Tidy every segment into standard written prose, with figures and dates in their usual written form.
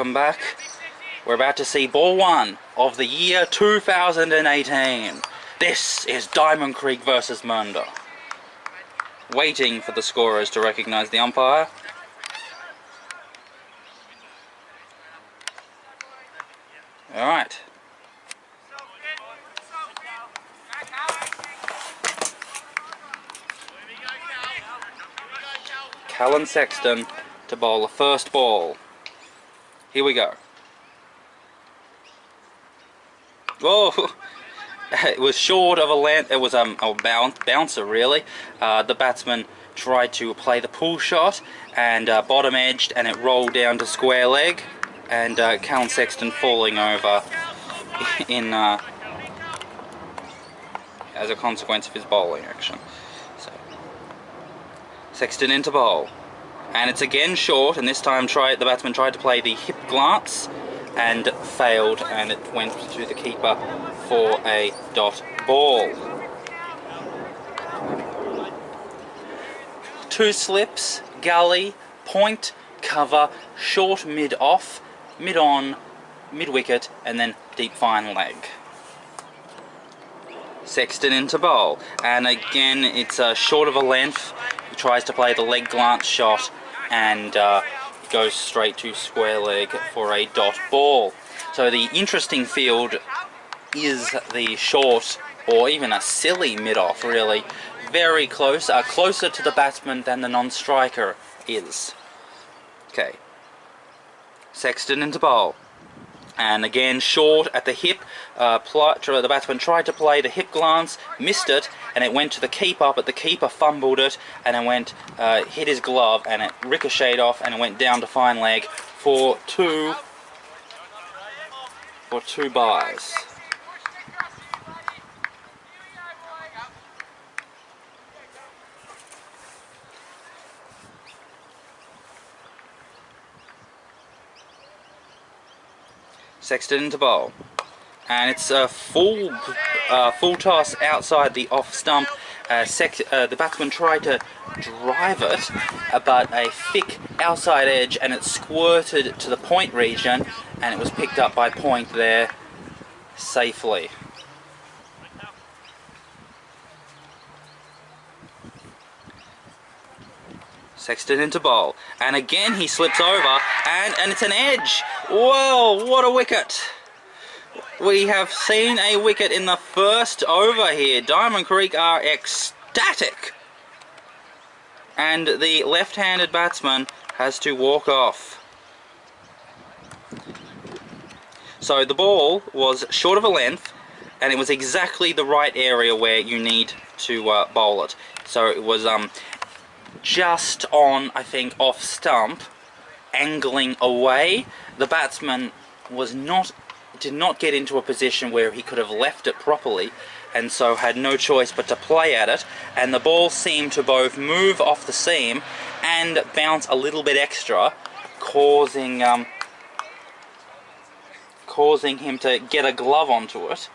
welcome back. We're about to see ball one of the year 2018. This is Diamond Creek versus Mernda. Waiting for the scorers to recognise the umpire. Alright. Callan Sexton to bowl the first ball. Here we go. Oh, it was short of a length. It was a bouncer really. The batsman tried to play the pull shot and bottom edged, and it rolled down to square leg, and Callan Sexton falling over in as a consequence of his bowling action. So Sexton into bowl, and it's again short, and this time the batsman tried to play the hip glance and failed, and it went to the keeper for a dot ball. Two slips, gully, point, cover, short mid-off, mid-on, mid-wicket, and then deep fine leg. Sexton into bowl, and again it's short of a length. He tries to play the leg glance shot and goes straight to square leg for a dot ball. So the interesting field is the short, or even a silly mid-off really. Very close, closer to the batsman than the non-striker is. Okay, Sexton into bowl, and again short at the hip. The batsman tried to play the hip glance, missed it, and it went to the keeper, but the keeper fumbled it, and it went hit his glove, and it ricocheted off, and it went down to fine leg for two byes. Sexton into bowl, and it's a full toss outside the off stump. The batsman tried to drive it, but a thick outside edge, and it squirted to the point region, and it was picked up by point there safely. Sexton into bowl, and again he slips over, and it's an edge. Whoa, what a wicket! We have seen a wicket in the first over here. Diamond Creek are ecstatic, and the left-handed batsman has to walk off. So the ball was short of a length, and it was exactly the right area where you need to bowl it. So it was just on, I think, off stump, angling away. The batsman did not get into a position where he could have left it properly, and so had no choice but to play at it, and the ball seemed to both move off the seam and bounce a little bit extra, causing him to get a glove onto it,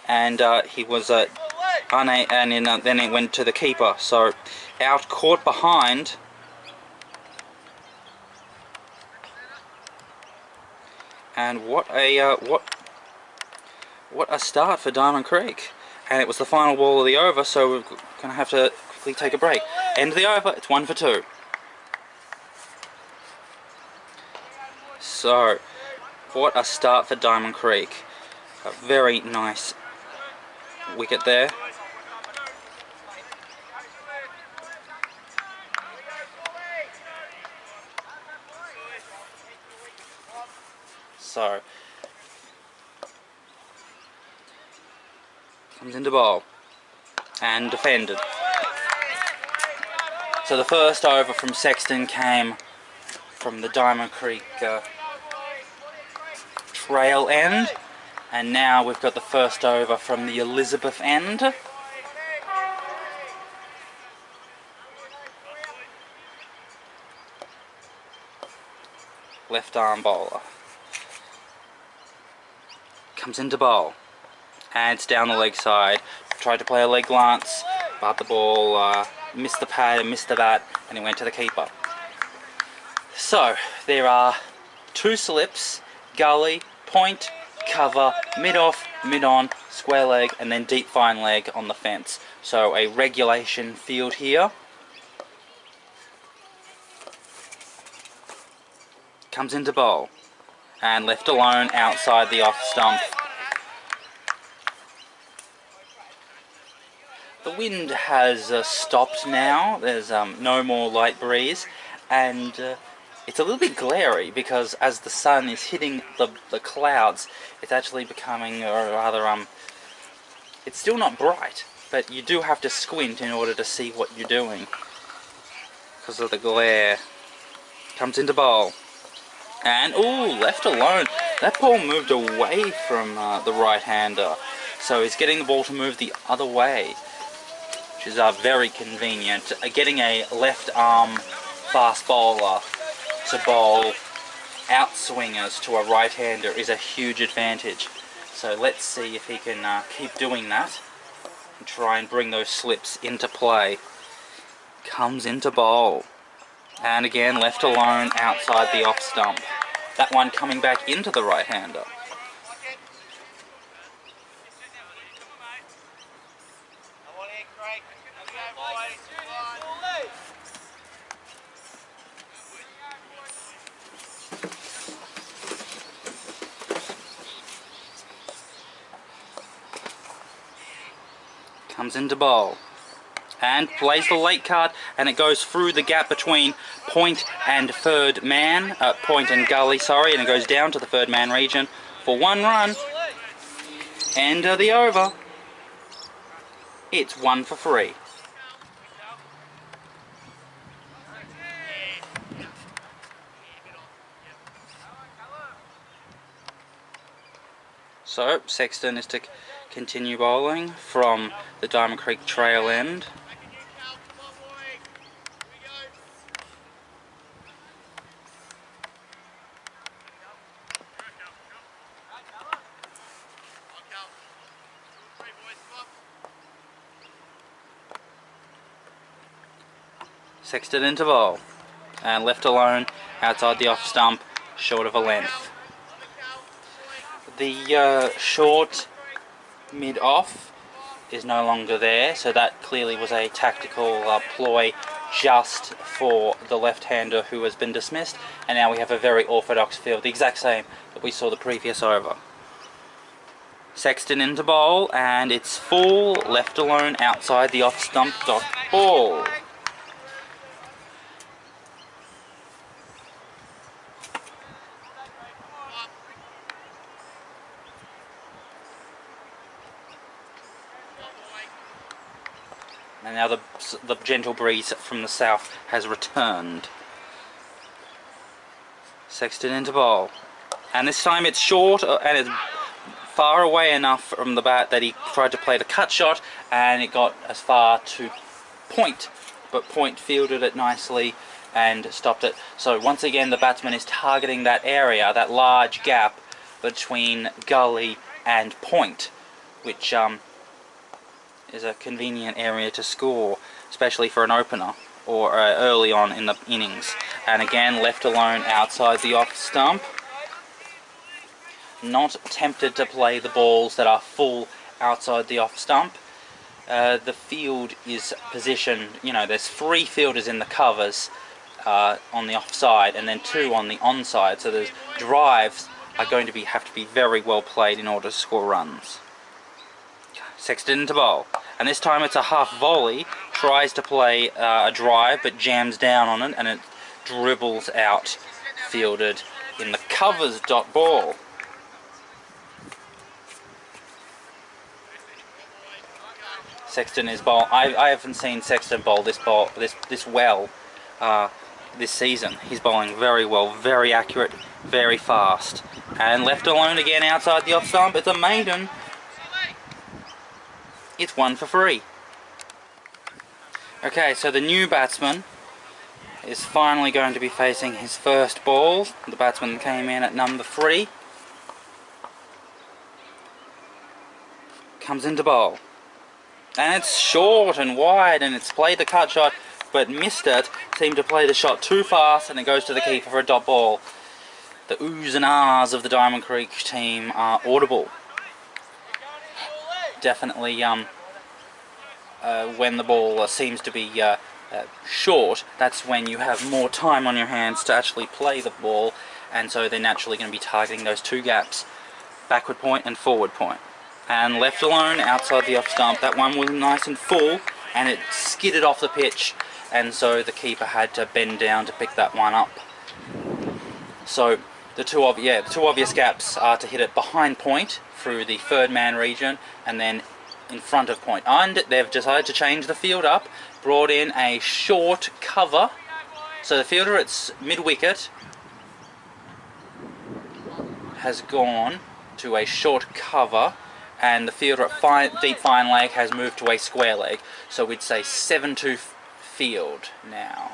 and he was then it went to the keeper. So out, caught behind, and what a start for Diamond Creek. And it was the final ball of the over, so we're going to have to quickly take a break. End of the over, it's 1 for 2. So what a start for Diamond Creek. A very nice wicket there. So comes into bowl and defended. So the first over from Sexton came from the Diamond Creek trail end, and now we've got the first over from the Elizabeth end. Left arm bowler comes into bowl, and it's down the leg side. Tried to play a leg glance, but the ball missed the pad and missed the bat, and it went to the keeper. So there are 2 slips, gully, point, cover, mid-off, mid-on, square leg, and then deep fine leg on the fence. So a regulation field here. Comes into bowl. And left alone outside the off stump. The wind has stopped now. There's no more light breeze. And it's a little bit glary because as the sun is hitting the clouds, it's actually becoming, or rather, it's still not bright, but you do have to squint in order to see what you're doing because of the glare. Comes into bowl. And, ooh, left alone. That ball moved away from the right-hander. So he's getting the ball to move the other way, which is very convenient. Getting a left-arm fast bowler to bowl outswingers to a right-hander is a huge advantage. So let's see if he can keep doing that and try and bring those slips into play. Comes into bowl. And again, left alone outside the off stump. That one coming back into the right-hander. Comes into bowl. And plays the late card, and it goes through the gap between point and third man, point and gully, sorry, and it goes down to the third man region for 1 run. End of the over. It's 1 for 3. So Sexton is to continue bowling from the Diamond Creek trail end. Sexton into bowl, and left alone outside the off stump, short of a length. The short mid-off is no longer there, so that clearly was a tactical ploy just for the left-hander who has been dismissed, and now we have a very orthodox field, the exact same that we saw the previous over. Sexton into bowl, and it's full, left alone outside the off stump dot ball. And now the gentle breeze from the south has returned. Sexton into bowl. And this time it's short and it's far away enough from the bat that he tried to play the cut shot, and it got as far to point. But point fielded it nicely and stopped it. So once again the batsman is targeting that area, that large gap between gully and point, which is a convenient area to score, especially for an opener or early on in the innings. And again, left alone outside the off stump. Not tempted to play the balls that are full outside the off stump. The field is positioned, you know, there's 3 fielders in the covers on the offside and then 2 on the onside, so those drives are going to have to be very well played in order to score runs. Sexton into bowl, and this time it's a half volley, tries to play a drive but jams down on it and it dribbles out, fielded in the covers dot ball. Sexton is bowl. I haven't seen Sexton bowl this well this season. He's bowling very well, very accurate, very fast, and left alone again outside the off stump. It's a maiden. It's 1 for 3. Okay, so the new batsman is finally going to be facing his first ball. The batsman came in at number 3. Comes into bowl. And it's short and wide, and it's played the cut shot, but missed it. Seemed to play the shot too fast, and it goes to the keeper for a dot ball. the oohs and ahs of the Diamond Creek team are audible. Definitely when the ball seems to be short, that's when you have more time on your hands to actually play the ball, and so they're naturally going to be targeting those two gaps, backward point and forward point. And left alone outside the off stump, that one was nice and full and it skidded off the pitch, and so the keeper had to bend down to pick that one up. So the two obvious gaps are to hit it behind point through the third man region and then in front of point. And they've decided to change the field up, brought in a short cover. So the fielder at mid-wicket has gone to a short cover, and the fielder at deep fine leg has moved to a square leg. So we'd say 7-2 field now.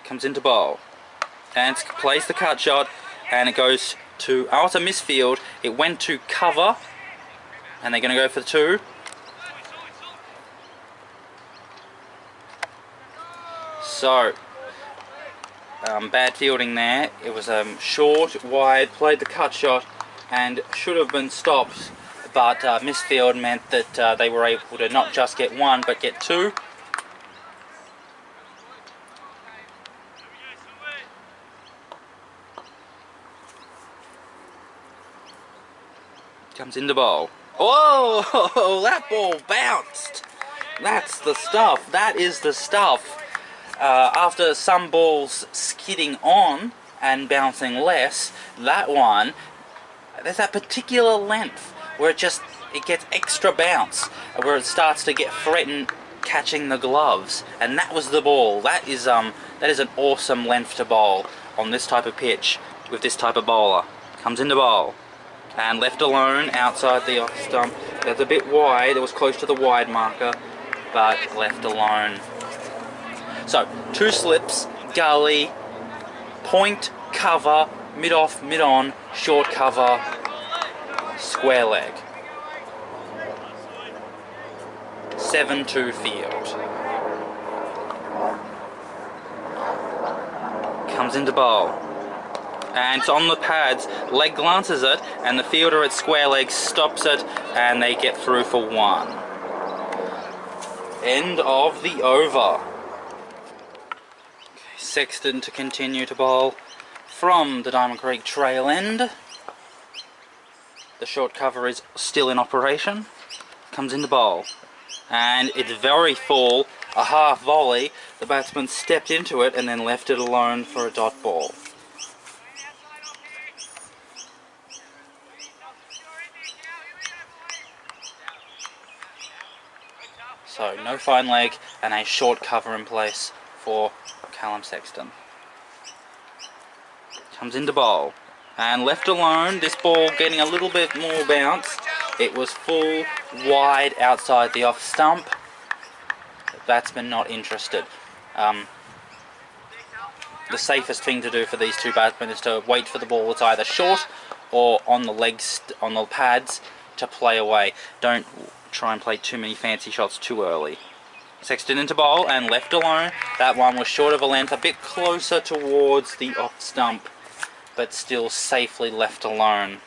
Comes into bowl and plays the cut shot, and it goes to, oh, it's a misfield. It went to cover and they're going to go for the 2. So bad fielding there. It was short, wide, played the cut shot and should have been stopped, but misfield meant that they were able to not just get 1 but get 2. Comes into bowl. Whoa! That ball bounced! That's the stuff. That is the stuff. After some balls skidding on and bouncing less, that one, there's that particular length where it gets extra bounce, where it starts to get threatened catching the gloves, and that was the ball. That is an awesome length to bowl on this type of pitch with this type of bowler. Comes into bowl. And left alone outside the off stump. That's a bit wide, it was close to the wide marker, but left alone. So, 2 slips, gully, point, cover, mid off, mid on, short cover, square leg. 7-2 field. Comes into bowl. And it's on the pads, leg glances it, and the fielder at square leg stops it, and they get through for 1. End of the over. Okay, Sexton to continue to bowl from the Diamond Creek trail end. The short cover is still in operation. Comes into bowl. And it's very full, a half volley. The batsman stepped into it and then left it alone for a dot ball. So no fine leg and a short cover in place for Callum Sexton. Comes into bowl and left alone. This ball getting a little bit more bounce. It was full, wide outside the off stump. The batsman not interested. The safest thing to do for these two batsmen is to wait for the ball that's either short or on the legs, on the pads, to play away. Don't try and play too many fancy shots too early. Sexton into bowl and left alone. That one was short of a length, a bit closer towards the off stump, but still safely left alone.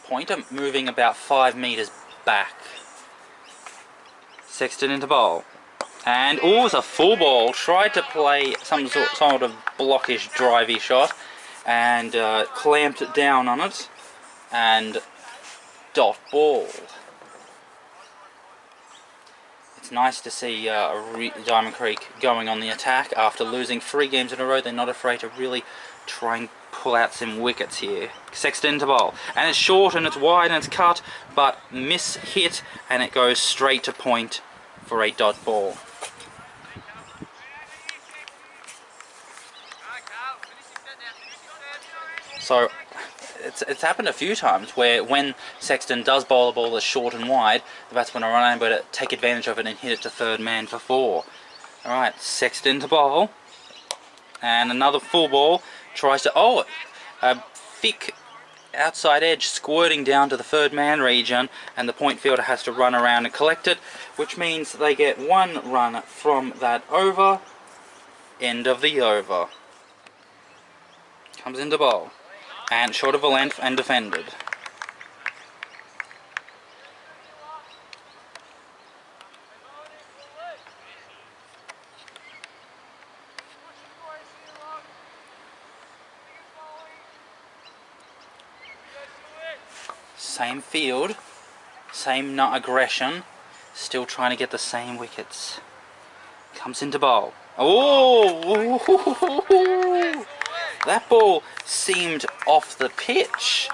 Pointer moving about 5 metres back. Sexton into bowl. And, oh, it's a full ball. Tried to play some sort of blockish, drivey shot. And clamped down on it. And dot ball. It's nice to see Diamond Creek going on the attack. After losing 3 games in a row, they're not afraid to really try and pull out some wickets here. Sexton into bowl. And it's short and it's wide and it's cut, but miss hit, and it goes straight to point for a dot ball. So it's happened a few times where when Sexton does bowl a ball that's short and wide, the batsmen are unable to take advantage of it and hit it to third man for 4. Alright, Sexton to bowl. And another full ball. Tries to, a thick outside edge squirting down to the third man region, and the point fielder has to run around and collect it, which means they get 1 run from that over. End of the over. Comes into bowl, and short of a length and defended. Same field, same aggression, still trying to get the same wickets. Comes into bowl. Oh! That ball seemed off the pitch.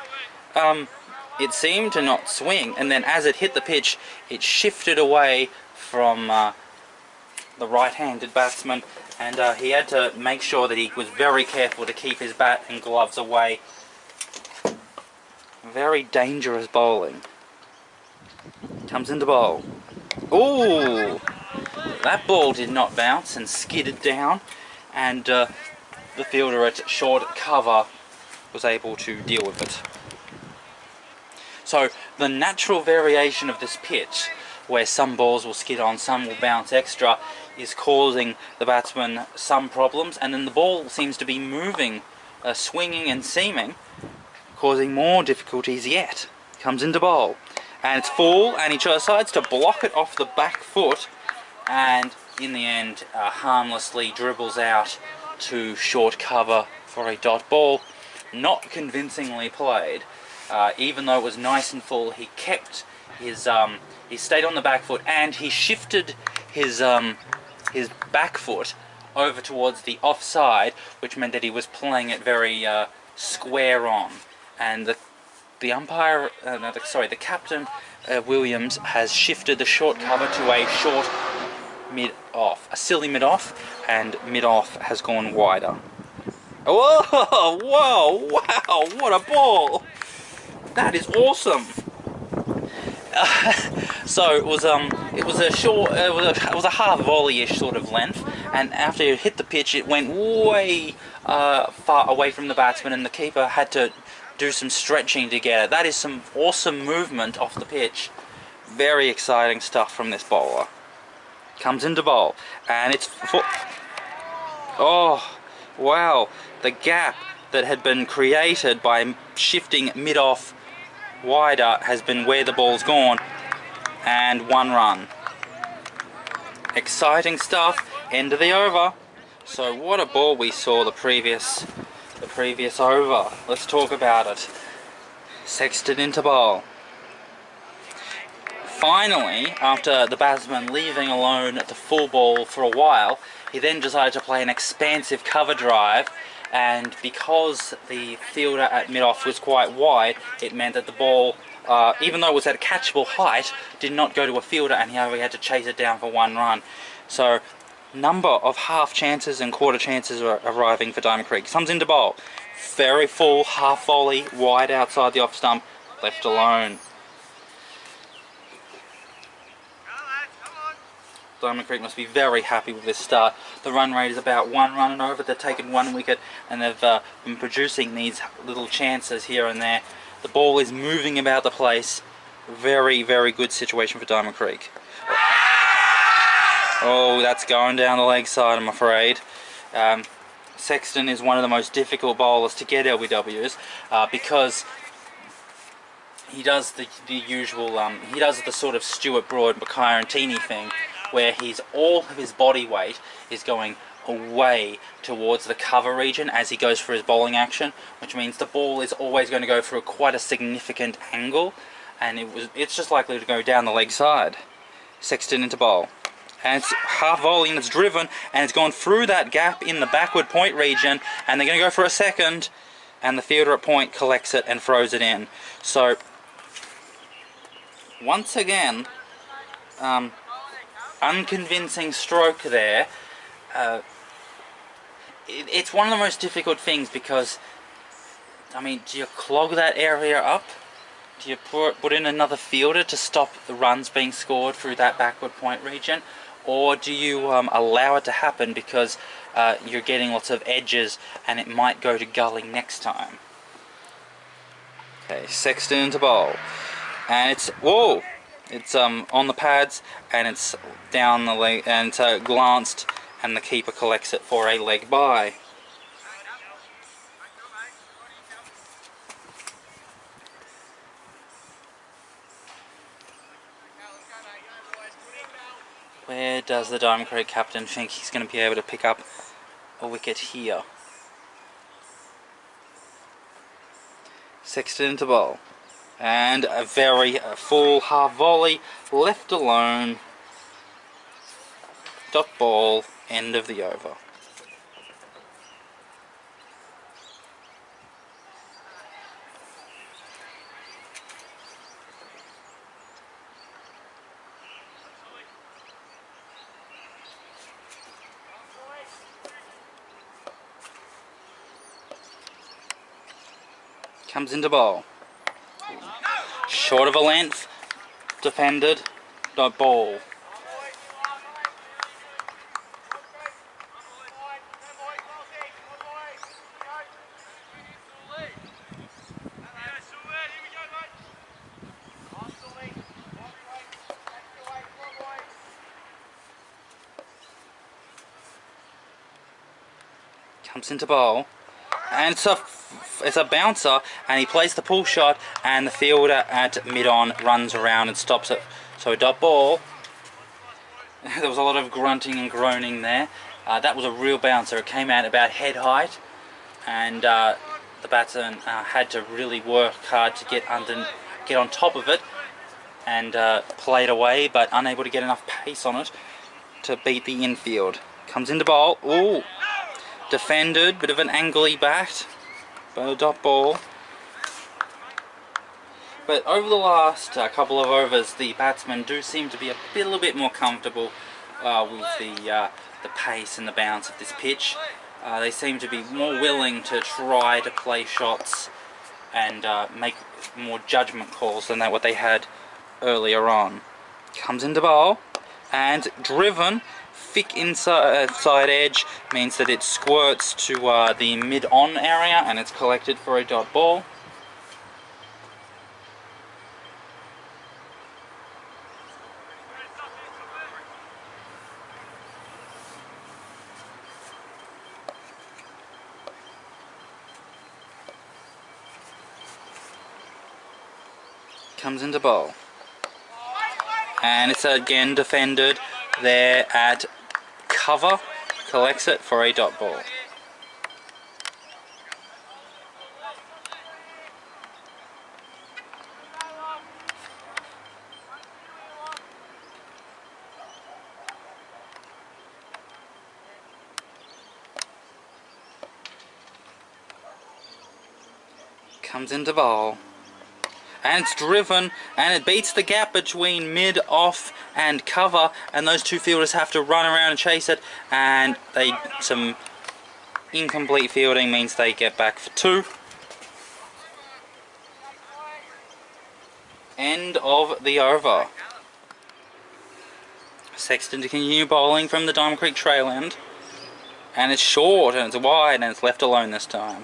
It seemed to not swing, and then as it hit the pitch, it shifted away from the right-handed batsman, and he had to make sure that he was very careful to keep his bat and gloves away. Very dangerous bowling. Comes into bowl. Ooh! That ball did not bounce and skidded down, and the fielder at short cover was able to deal with it. So the natural variation of this pitch, where some balls will skid on, some will bounce extra, is causing the batsman some problems, and then the ball seems to be moving, swinging and seaming, causing more difficulties yet. Comes into bowl, and it's full, and he decides to block it off the back foot, and in the end harmlessly dribbles out to short cover for a dot ball. Not convincingly played. Even though it was nice and full, he kept his he stayed on the back foot, and he shifted his back foot over towards the offside, which meant that he was playing it very square on. And the umpire, the captain, Williams, has shifted the short cover to a short mid-off, a silly mid-off, and mid-off has gone wider. Whoa! Whoa! Wow! What a ball! That is awesome. So it was a half volley-ish sort of length, and after it hit the pitch, it went way far away from the batsman, and the keeper had to do some stretching to get it. That is some awesome movement off the pitch. Very exciting stuff from this bowler. Comes into bowl, and it's oh wow, the gap that had been created by shifting mid-off wider has been where the ball's gone, and 1 run. Exciting stuff. End of the over. So what a ball we saw the previous over. Let's talk about it. Sexted into bowl. Finally, after the batsman leaving alone at the full ball for a while, he then decided to play an expansive cover drive, and because the fielder at mid-off was quite wide, it meant that the ball, even though it was at a catchable height, did not go to a fielder, and he only had to chase it down for 1 run. So, number of half chances and quarter chances are arriving for Diamond Creek. Comes into bowl. Very full, half volley, wide outside the off stump, left alone. Diamond Creek must be very happy with this start. The run rate is about 1 run and over. They've taken 1 wicket, and they've been producing these little chances here and there. The ball is moving about the place. Very, very good situation for Diamond Creek. Oh, that's going down the leg side, I'm afraid. Sexton is one of the most difficult bowlers to get LBWs because he does the usual, he does the sort of Stuart Broad, Mackay and Teeny thing, where all of his body weight is going away towards the cover region as he goes for his bowling action, which means the ball is always going to go through quite a significant angle, and it's just likely to go down the leg side. Sexton into bowl, and it's half volley, and it's driven, and it's gone through that gap in the backward point region, and they're going to go for a second, and the fielder at point collects it and throws it in. So once again, unconvincing stroke there. It's one of the most difficult things because, I mean, do you clog that area up? Do you put in another fielder to stop the runs being scored through that backward point region? Or do you allow it to happen because you're getting lots of edges and it might go to gully next time? Okay, Sexton into bowl. And it's, whoa! It's on the pads, and it's down the leg, and it's glanced, and the keeper collects it for a leg bye. Where does the Diamond Creek captain think he's going to be able to pick up a wicket here? Sexton into bowl. And a very full half volley, left alone. Dot ball, end of the over. Comes into bowl. Short of a length, defended, dot ball. Comes into bowl, and it's a bouncer, and he plays the pull shot, and the fielder at mid-on runs around and stops it. So dot ball. There was a lot of grunting and groaning there. That was a real bouncer. It came out about head height, and the batsman had to really work hard to get on top of it, and play it away, but unable to get enough pace on it to beat the infield. Comes into bowl. Ooh. Defended, bit of an angly bat, but a dot ball. But over the last couple of overs, the batsmen do seem to be a little bit more comfortable with the pace and the bounce of this pitch. They seem to be more willing to try to play shots and make more judgment calls than what they had earlier on. Comes into bowl and driven. Thick inside edge means that it squirts to the mid-on area, and it's collected for a dot ball. Comes into bowl, and it's again defended there at cover, collects it for a dot ball. Comes into bowl, and it's driven, and it beats the gap between mid, off and cover, and those two fielders have to run around and chase it, and some incomplete fielding means they get back for two. End of the over. Sexton to continue bowling from the Diamond Creek trail end, and it's short and it's wide and it's left alone this time.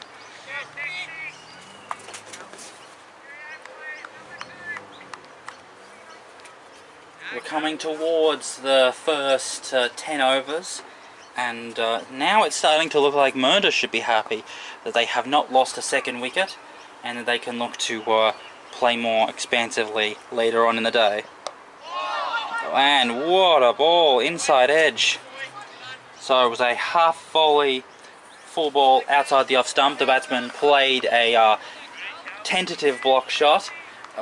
We're coming towards the first 10 overs, and now it's starting to look like Mernda should be happy that they have not lost a second wicket, and that they can look to play more expansively later on in the day. And what a ball, inside edge. So it was a half volley, full ball outside the off stump. The batsman played a tentative block shot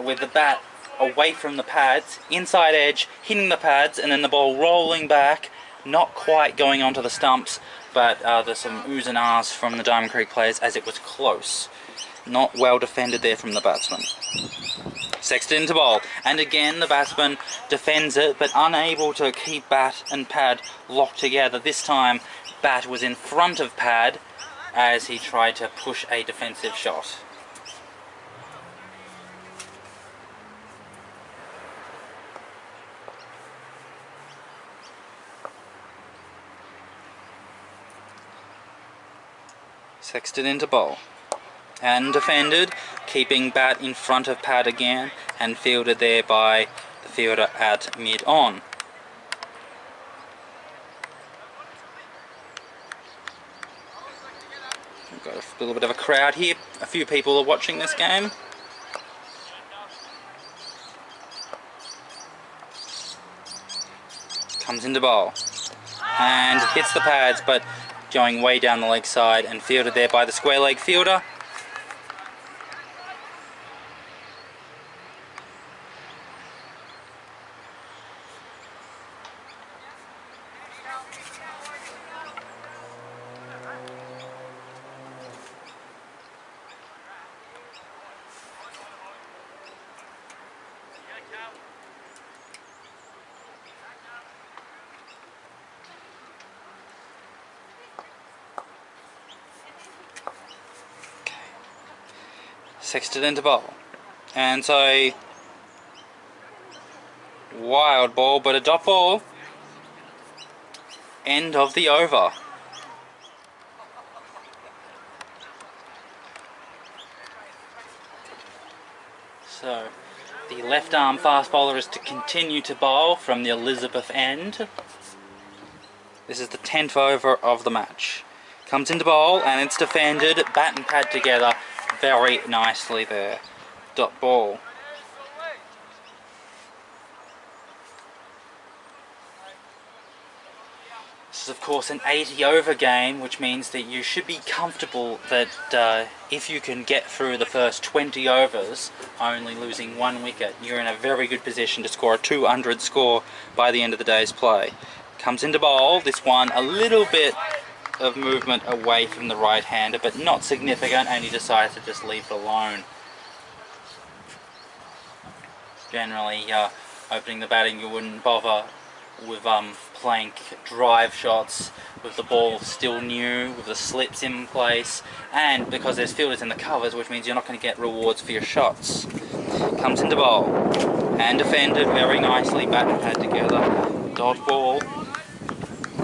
with the bat away from the pads, inside edge, hitting the pads, and then the ball rolling back, not quite going onto the stumps, but there's some oohs and ahs from the Diamond Creek players as it was close. Not well defended there from the batsman. Sexton into bowl, and again the batsman defends it, but unable to keep bat and pad locked together. This time, bat was in front of pad as he tried to push a defensive shot. Sexton into bowl. and defended, keeping bat in front of pad again, and fielded there by the fielder at mid-on. We've got a little bit of a crowd here. A few people are watching this game. Comes into bowl and hits the pads, but going way down the leg side and fielded there by the square leg fielder. Sexted into bowl, and so wild ball, but a dot ball. End of the over. So the left arm fast bowler is to continue to bowl from the Elizabeth end. This is the 10th over of the match. Comes into bowl and it's defended, bat and pad together very nicely there. Dot ball. This is of course an 80 over game, which means that you should be comfortable that if you can get through the first 20 overs only losing 1 wicket, you're in a very good position to score a 200 score by the end of the day's play. Comes into bowl, this one a little bit of movement away from the right-hander, but not significant, and he decides to just leave it alone. Generally, opening the batting, you wouldn't bother with playing drive shots with the ball still new, with the slips in place, and because there's fielders in the covers, which means you're not going to get rewards for your shots. Comes into bowl and defended very nicely, bat and pad together. Dot ball,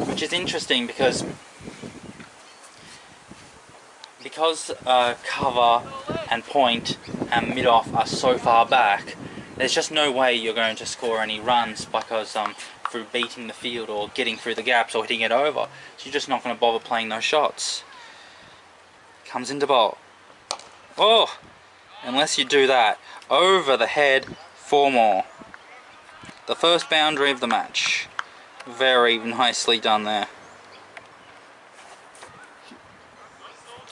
which is interesting because cover and point and mid-off are so far back, there's just no way you're going to score any runs because through beating the field or getting through the gaps or hitting it over. So you're just not going to bother playing those shots. Comes into bowl. Oh! Unless you do that. Over the head, 4 more. The first boundary of the match. Very nicely done there.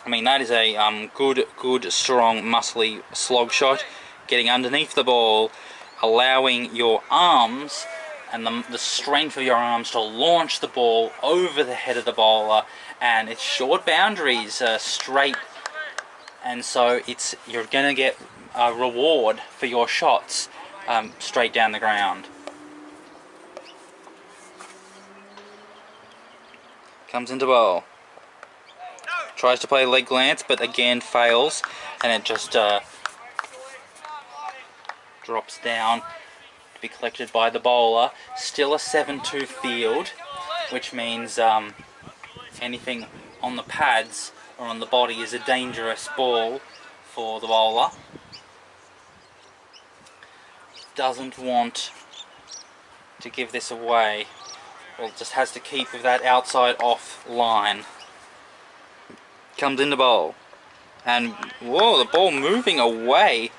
I mean, that is a good, strong, muscly slog shot. Getting underneath the ball, allowing your arms and the strength of your arms to launch the ball over the head of the bowler. And it's short boundaries, straight. And so you're going to get a reward for your shots straight down the ground. Comes into bowl. Tries to play leg glance, but again fails, and it just drops down to be collected by the bowler. Still a 7-2 field, which means anything on the pads or on the body is a dangerous ball for the bowler. Doesn't want to give this away, well, just has to keep with that outside off line. Comes into bowl, and whoa, the ball moving away.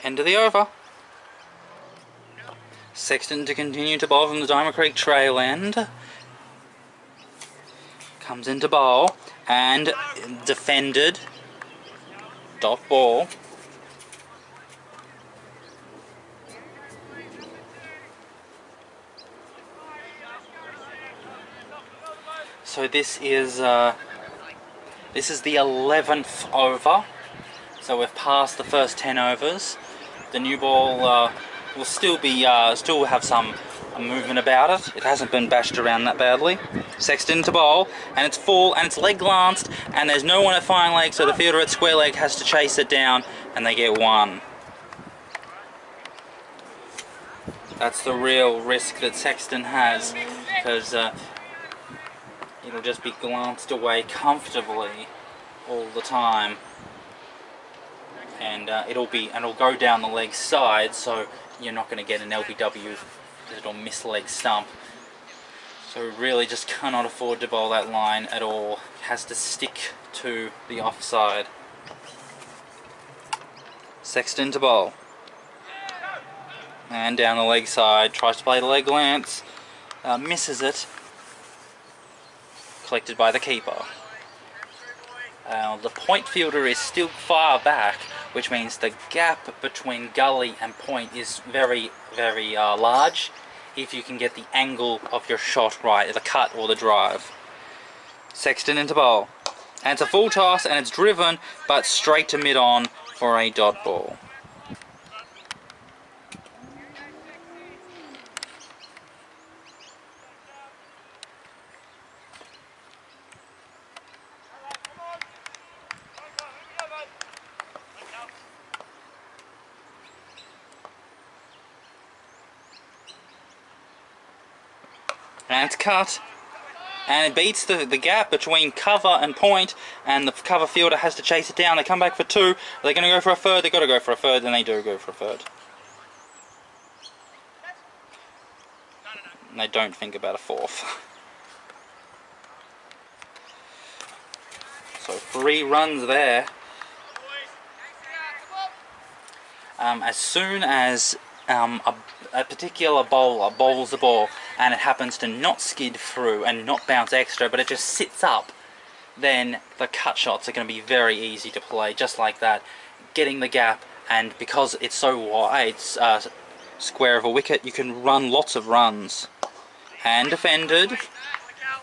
End of the over. Sexton to continue to bowl from the Diamond Creek trail end. Comes into bowl and defended. Dot ball. So this is the 11th over. So we've passed the first 10 overs. The new ball will still have some movement about it. It hasn't been bashed around that badly. Sexton to bowl, and it's full, and it's leg glanced, and there's no one at fine leg, so the fielder at square leg has to chase it down, and they get 1. That's the real risk that Sexton has, because It'll just be glanced away comfortably all the time, and it'll go down the leg side, so you're not going to get an LBW because it'll miss leg stump. So really just cannot afford to bowl that line at all. Has to stick to the offside. Sexton to bowl. And down the leg side, tries to play the leg lance, misses it. Collected by the keeper. The point fielder is still far back, which means the gap between gully and point is very, very large if you can get the angle of your shot right, the cut or the drive. Sexton into bowl. And it's a full toss and it's driven, but straight to mid-on for a dot ball. And it's cut, and it beats the gap between cover and point, and the cover fielder has to chase it down. They come back for two. They're going to go for a third. They've got to go for a third, and they do go for a third. And they don't think about a fourth. So 3 runs there. As soon as a particular bowler bowls the ball and it happens to not skid through and not bounce extra, but it just sits up, then the cut shots are going to be very easy to play, just like that. Getting the gap, and because it's so wide, it's square of a wicket, you can run lots of runs. And defended,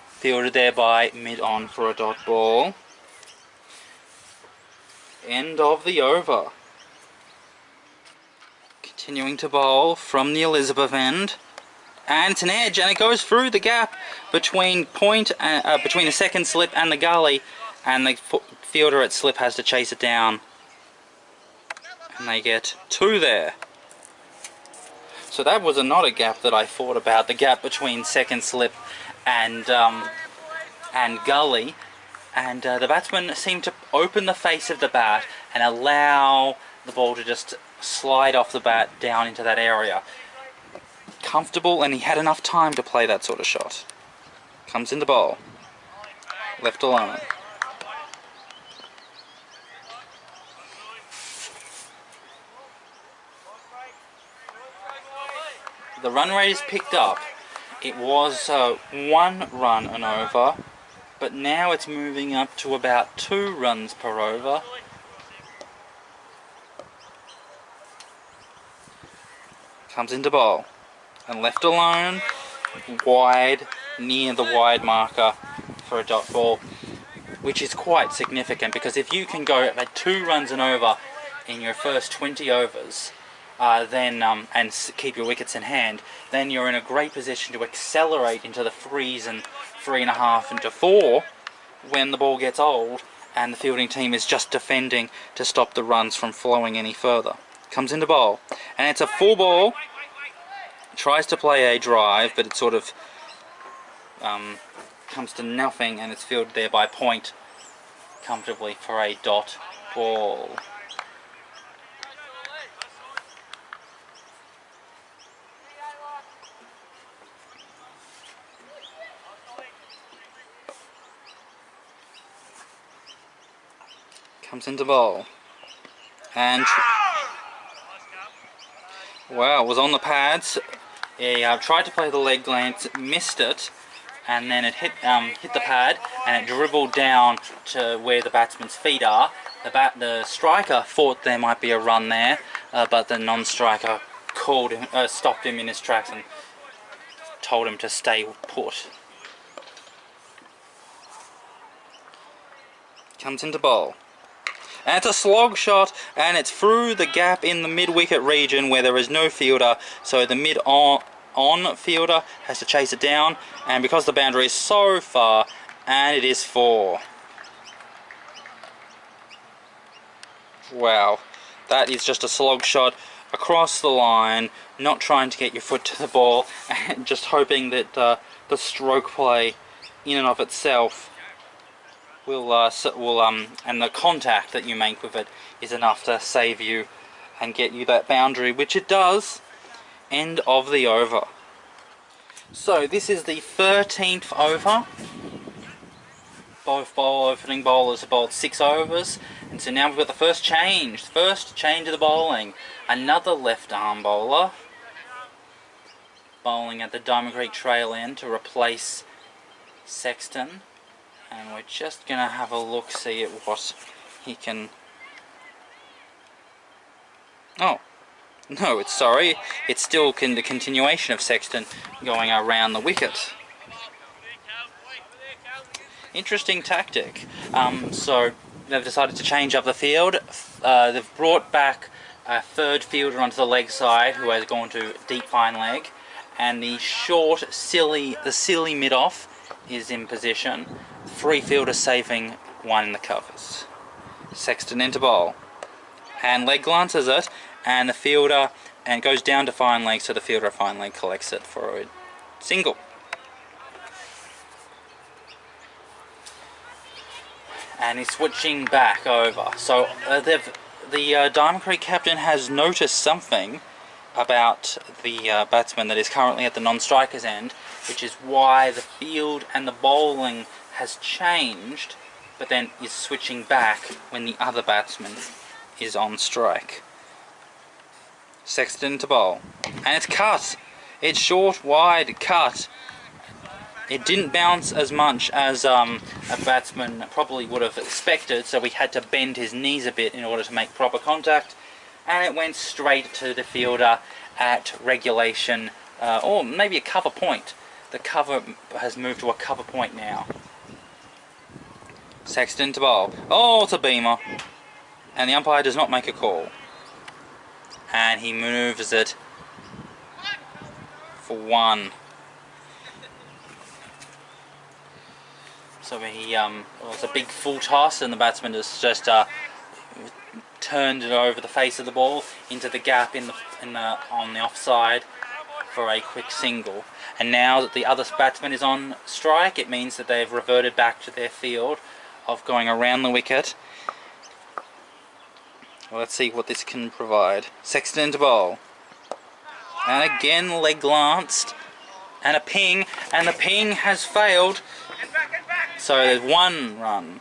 fielded there by mid-on for a dot ball. End of the over. Continuing to bowl from the Elizabeth end, and it's an edge, and it goes through the gap between point, between the second slip and the gully, and the fielder at slip has to chase it down, and they get 2 there. So that was not a gap that I thought about, the gap between second slip and gully, and the batsman seemed to open the face of the bat and allow the ball to just slide off the bat down into that area. Comfortable, and he had enough time to play that sort of shot. Comes into bowl. Left alone. The run rate is picked up. It was 1 run an over, but now it's moving up to about 2 runs per over. Comes into bowl, and left alone, wide, near the wide marker for a dot ball, which is quite significant, because if you can go at 2 runs and over in your first 20 overs, then and keep your wickets in hand, then you're in a great position to accelerate into the 3s and 3.5 into 4 when the ball gets old and the fielding team is just defending to stop the runs from flowing any further. Comes into bowl, and it's a full ball. Tries to play a drive, but it sort of comes to nothing, and it's fielded there by point comfortably for a dot ball. Comes into bowl, and wow, was on the pads. He tried to play the leg glance, missed it, and then it hit the pad, and it dribbled down to where the batsman's feet are. The striker thought there might be a run there, but the non-striker called him, stopped him in his tracks and told him to stay put. Comes into bowl. And it's a slog shot, and it's through the gap in the mid-wicket region where there is no fielder, so the mid-on fielder has to chase it down, and because the boundary is so far, and it is 4. Wow, that is just a slog shot across the line, not trying to get your foot to the ball, and just hoping that the stroke play in and of itself and the contact that you make with it is enough to save you and get you that boundary, which it does. End of the over. So this is the 13th over. Both opening bowlers have bowled 6 overs, and so now we've got the first change of the bowling. Another left arm bowler bowling at the Diamond Creek trail end to replace Sexton, and we're just going to have a look, see at what he can... Oh, no, it's still the continuation of Sexton going around the wicket. Interesting tactic. So they've decided to change up the field. They've brought back a third fielder onto the leg side who has gone to deep fine leg, and the silly mid-off is in position. 3 fielders saving 1 in the covers. Sexton into bowl, and leg glances it, and the fielder goes down to fine leg, so the fielder at fine leg collects it for a single. And he's switching back over. So the Diamond Creek captain has noticed something about the batsman that is currently at the non-striker's end, which is why the field and the bowling has changed, but then is switching back when the other batsman is on strike. Sexton to bowl, and it's cut. It's short, wide, cut. It didn't bounce as much as a batsman probably would have expected, so we had to bend his knees a bit in order to make proper contact, and it went straight to the fielder at regulation, or maybe a cover point. The cover has moved to a cover point now. Sexton to bowl. Oh, it's a beamer, and the umpire does not make a call, and he manoeuvres it for 1. So he, it's a big full toss, and the batsman just turned it over the face of the ball into the gap on the offside for a quick single. And now that the other batsman is on strike, it means that they've reverted back to their field of going around the wicket. Well, let's see what this can provide. Sexton to bowl, and again leg glanced, and a ping, and the ping has failed. So there's 1 run,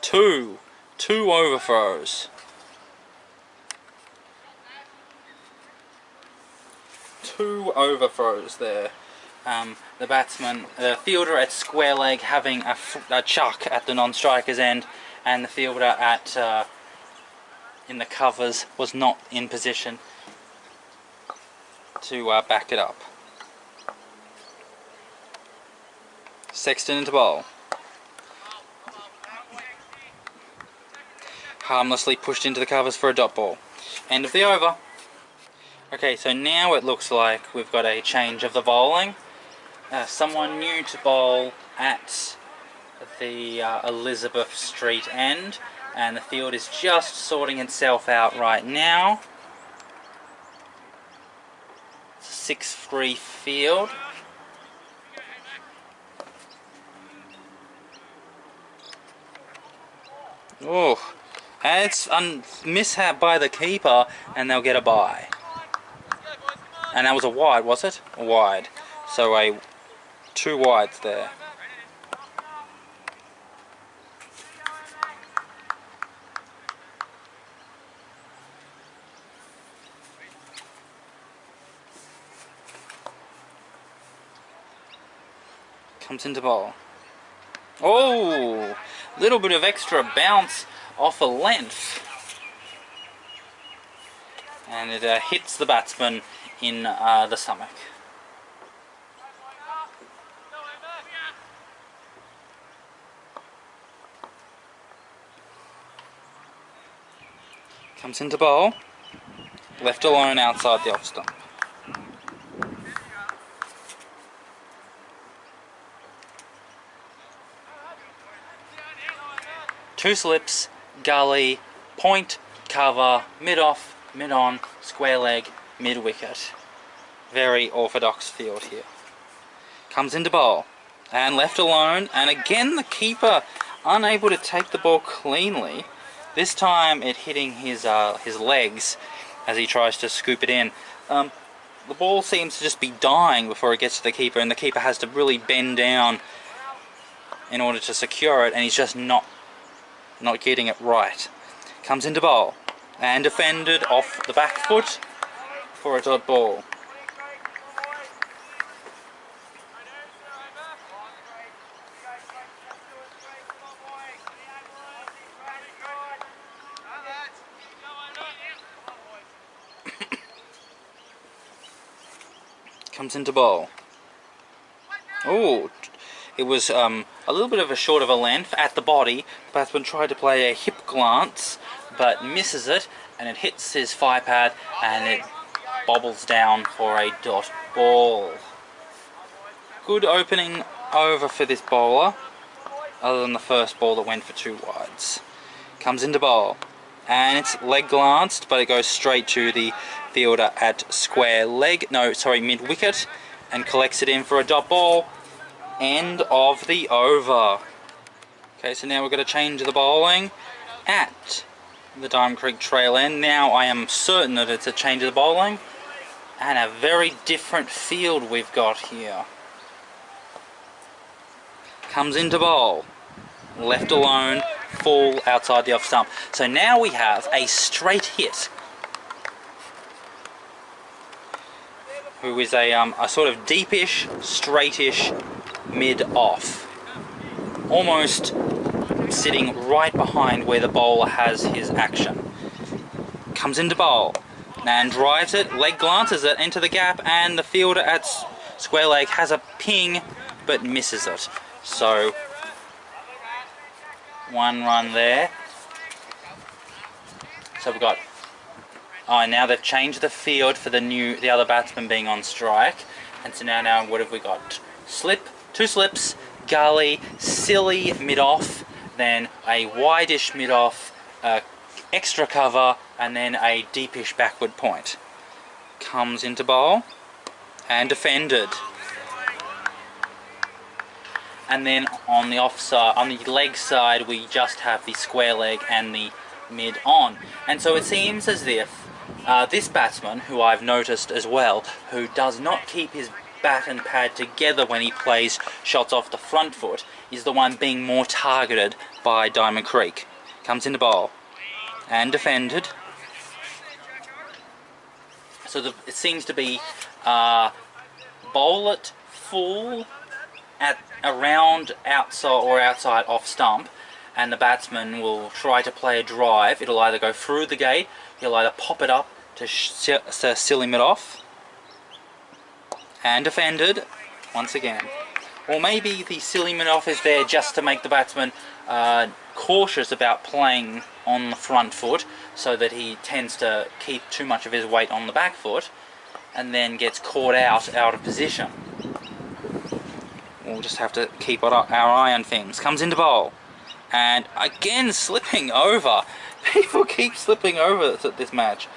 2 overthrows, 2 overthrows there. The fielder at square leg having a chuck at the non-striker's end, and the fielder at in the covers was not in position to back it up. Sexton into bowl. Harmlessly pushed into the covers for a dot ball. End of the over. Okay, so now it looks like we've got a change of the bowling. Someone new to bowl at the Elizabeth Street end, and the field is just sorting itself out right now. It's a 6-3 field. Oh, and it's a mishap by the keeper, and they'll get a bye. And that was a wide, was it? A wide. So 2 wides there. Comes into bowl. Oh, little bit of extra bounce off a length, and it hits the batsman in the stomach. Comes into bowl, left alone outside the off stump. Two slips, gully, point, cover, mid-off, mid-on, square leg, mid-wicket. Very orthodox field here. Comes into bowl. and left alone, and again the keeper unable to take the ball cleanly. This time it hitting his legs as he tries to scoop it in. The ball seems to just be dying before it gets to the keeper, and the keeper has to really bend down in order to secure it, and he's just not getting it right. Comes into bowl and defended off the back foot for a dot ball. Comes into bowl. Oh, it was a little bit of a short of a length at the body. The batsman tried to play a hip glance, but misses it, and it hits his thigh pad, and it bobbles down for a dot ball. Good opening over for this bowler, other than the first ball that went for 2 wides. Comes into bowl, and it's leg glanced, but it goes straight to the fielder at square leg, mid wicket, and collects it in for a dot ball. End of the over. Okay, so now we're going to change the bowling at the Diamond Creek trail end. Now I am certain that it's a change of the bowling, and a very different field we've got here. Comes into bowl, left alone, full outside the off stump. So now we have a straight hit, who is a sort of deepish, straightish mid-off, almost sitting right behind where the bowler has his action. Comes into bowl and drives it, leg glances it into the gap, and the fielder at square leg has a ping but misses it. So 1 run there. So we've got, now they've changed the field for the other batsman being on strike, and so now what have we got? Slip, 2 slips, gully, silly mid-off, then a wide-ish mid-off, extra cover, and then a deepish backward point. Comes into bowl and defended. And then on the offside, on the leg side, we just have the square leg and the mid on. And so it seems as if this batsman, who I've noticed as well, who does not keep his bat and pad together when he plays shots off the front foot, is the one being more targeted by Diamond Creek. Comes into bowl and defended. So it seems to be bowl it full at around outside off stump, and the batsman will try to play a drive. It'll either go through the gate, he'll either pop it up to silly mid off, and defended once again. Or maybe the silly mid off is there just to make the batsman cautious about playing on the front foot, so that he tends to keep too much of his weight on the back foot and then gets caught out of position. We'll just have to keep our eye on things. Comes into bowl, and again slipping over. People keep slipping over at this match.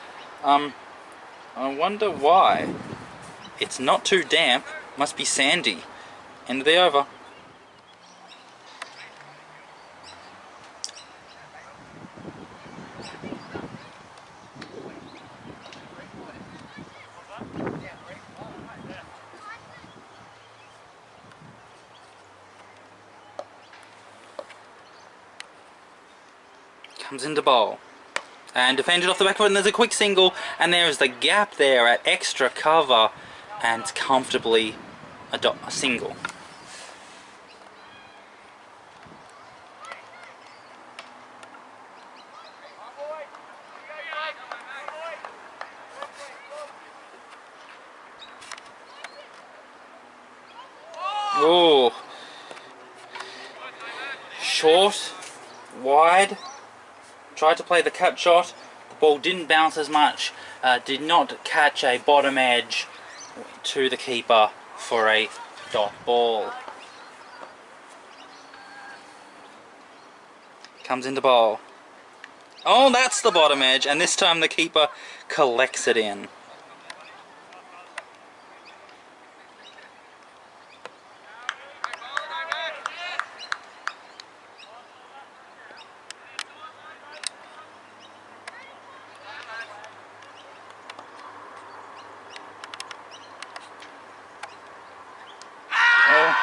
I wonder why. It's not too damp, must be sandy. End of the over. Comes into bowl and defended off the back foot, and there's a quick single, and there's the gap there at extra cover, and it's comfortably a single. Oh, short, wide. Tried to play the cut shot, the ball didn't bounce as much, did not catch a bottom edge to the keeper for a dot ball. Comes into bowl. Oh, that's the bottom edge, and this time the keeper collects it in.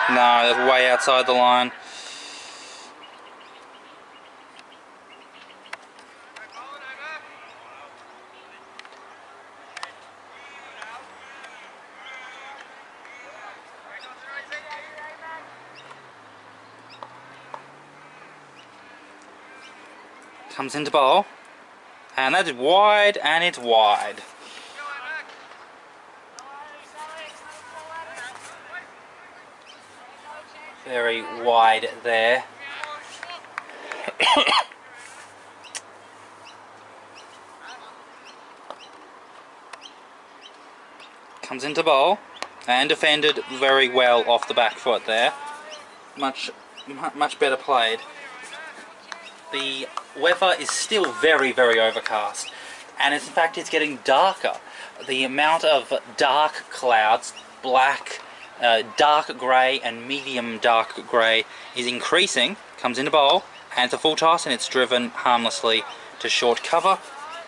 No, they're way outside the line. Comes into bowl. And that's wide, and it's wide. Very wide there. Comes into bowl and defended very well off the back foot there. Much better played. The weather is still very, very overcast, and in fact it's getting darker. The amount of dark clouds, black, dark grey and medium dark grey is increasing. Comes into bowl, and it's a full toss, and it's driven harmlessly to short cover.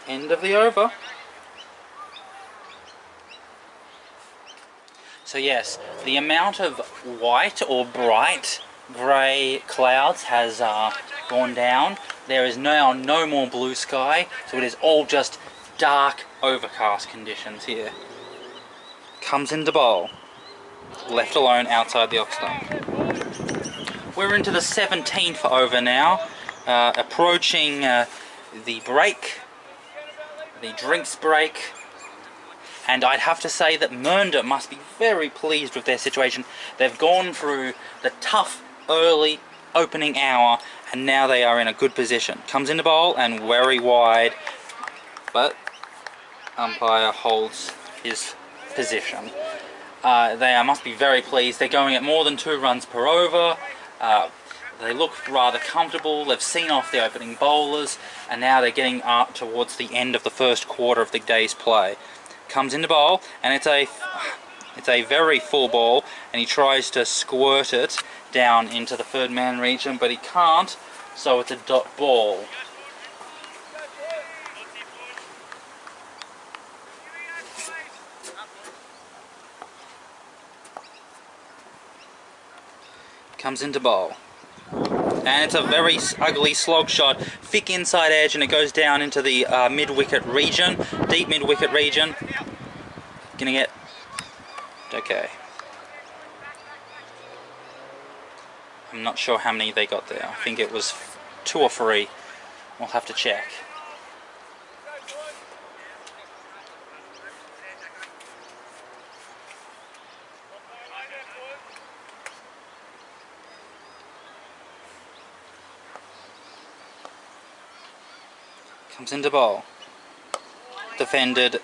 End of the over. So yes, the amount of white or bright grey clouds has gone down. There is now no more blue sky, so it is all just dark overcast conditions here. Comes into bowl. Left alone outside the off stump. We're into the 17th over now, approaching the break, the drinks break, and I'd have to say that Mernda must be very pleased with their situation. They've gone through the tough early opening hour, and now they are in a good position. Comes into bowl and very wide, but umpire holds his position. They must be very pleased. They're going at more than 2 runs per over. They look rather comfortable. They've seen off the opening bowlers, and now they're getting up towards the end of the first quarter of the day's play. Comes into bowl, and it's a very full ball, and he tries to squirt it down into the third man region, but he can't, so it's a dot ball. Comes into bowl, and it's a very ugly slog shot, thick inside edge, and it goes down into the mid-wicket region, deep mid-wicket region. Gonna get... okay. I'm not sure how many they got there. I think it was 2 or 3. We'll have to check. Comes into bowl. Defended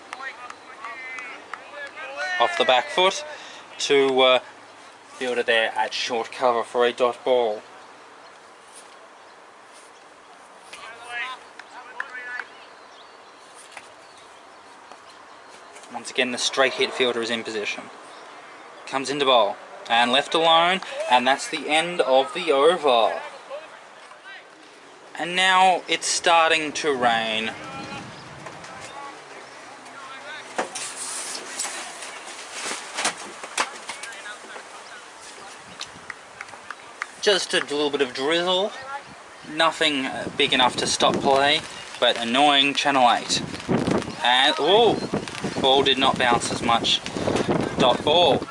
off the back foot to fielder there at short cover for a dot ball. Once again the straight hit fielder is in position. Comes into bowl and left alone, and that's the end of the over. And now it's starting to rain. Just a little bit of drizzle, nothing big enough to stop play, but annoying channel 8. And, oh, ball did not bounce as much. Dot ball.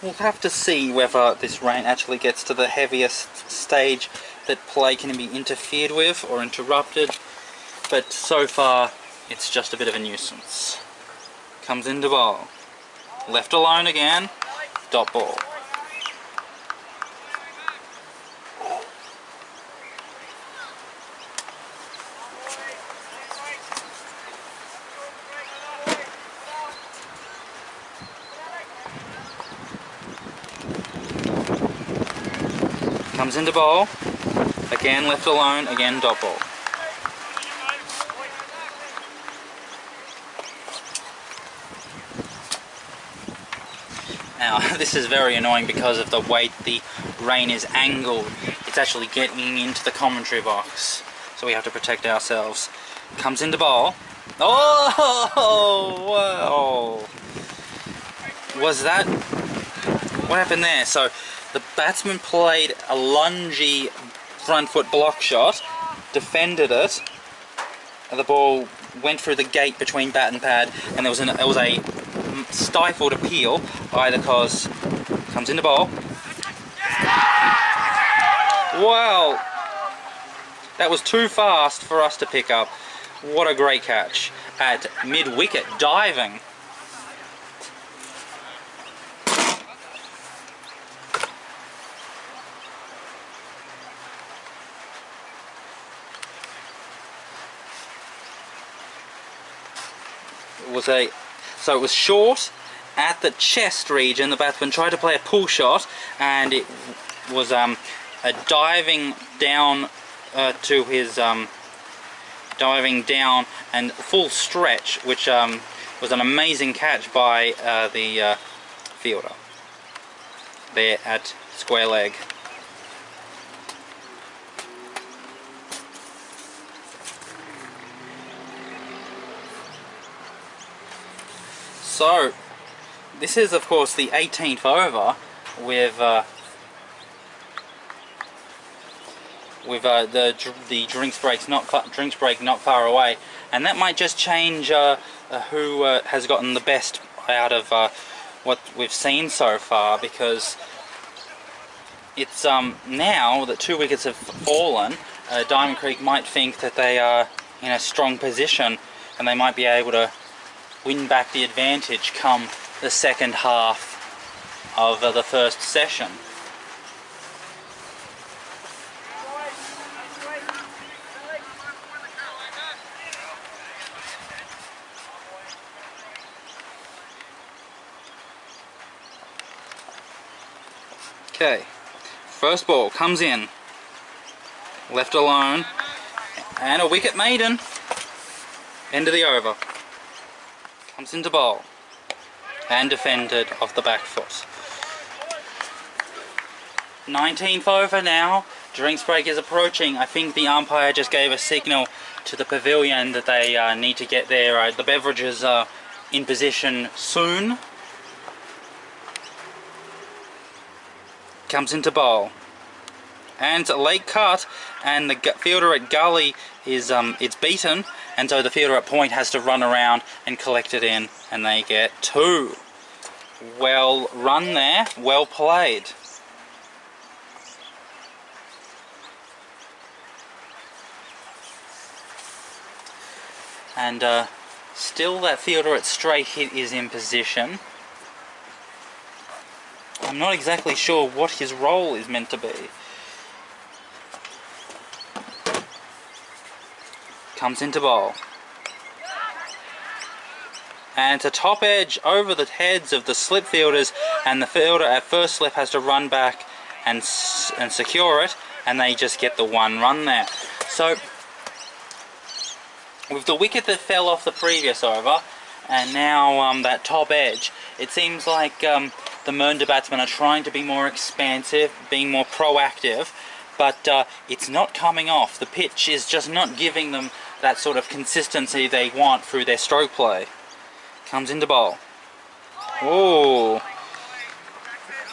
We'll have to see whether this rain actually gets to the heaviest stage that play can be interfered with or interrupted, but so far it's just a bit of a nuisance. Comes into bowl. Left alone again. Dot ball. Comes into bowl. Again left alone, again dot ball. Now, this is very annoying because of the way the rain is angled. It's actually getting into the commentary box, so we have to protect ourselves. Comes into bowl. Oh! Wow! was that... What happened there? So the batsman played a lungy front foot block shot, defended it, and the ball went through the gate between bat and pad, and there was a stifled appeal, either cause comes into bowl. Wow, that was too fast for us to pick up. What a great catch at mid-wicket, diving. It was short at the chest region. The batsman tried to play a pull shot, and it was a diving down to his diving down and full stretch, which was an amazing catch by the fielder there at square leg. So, this is of course the 18th over with the drinks break not far away, and that might just change who has gotten the best out of what we've seen so far, because it's now that 2 wickets have fallen, Diamond Creek might think that they are in a strong position and they might be able to win back the advantage come the second half of the first session. Okay, first ball comes in, left alone, and a wicket maiden. End of the over. Comes into bowl and defended off the back foot. 19th over now. Drinks break is approaching. I think the umpire just gave a signal to the pavilion that they need to get the beverages in position soon. Comes into bowl, and a late cut, and the fielder at gully is it's beaten, and so the fielder at point has to run around and collect it in, and they get 2. Well run there, well played. And still that fielder at straight hit is in position. I'm not exactly sure what his role is meant to be. Comes into bowl. And it's a top edge over the heads of the slip fielders, and the fielder at first slip has to run back and secure it, and they just get the 1 run there. So, with the wicket that fell off the previous over, and now that top edge, it seems like the Mernda batsmen are trying to be more expansive, being more proactive, but it's not coming off. The pitch is just not giving them that sort of consistency they want through their stroke play. Comes into bowl. Oh,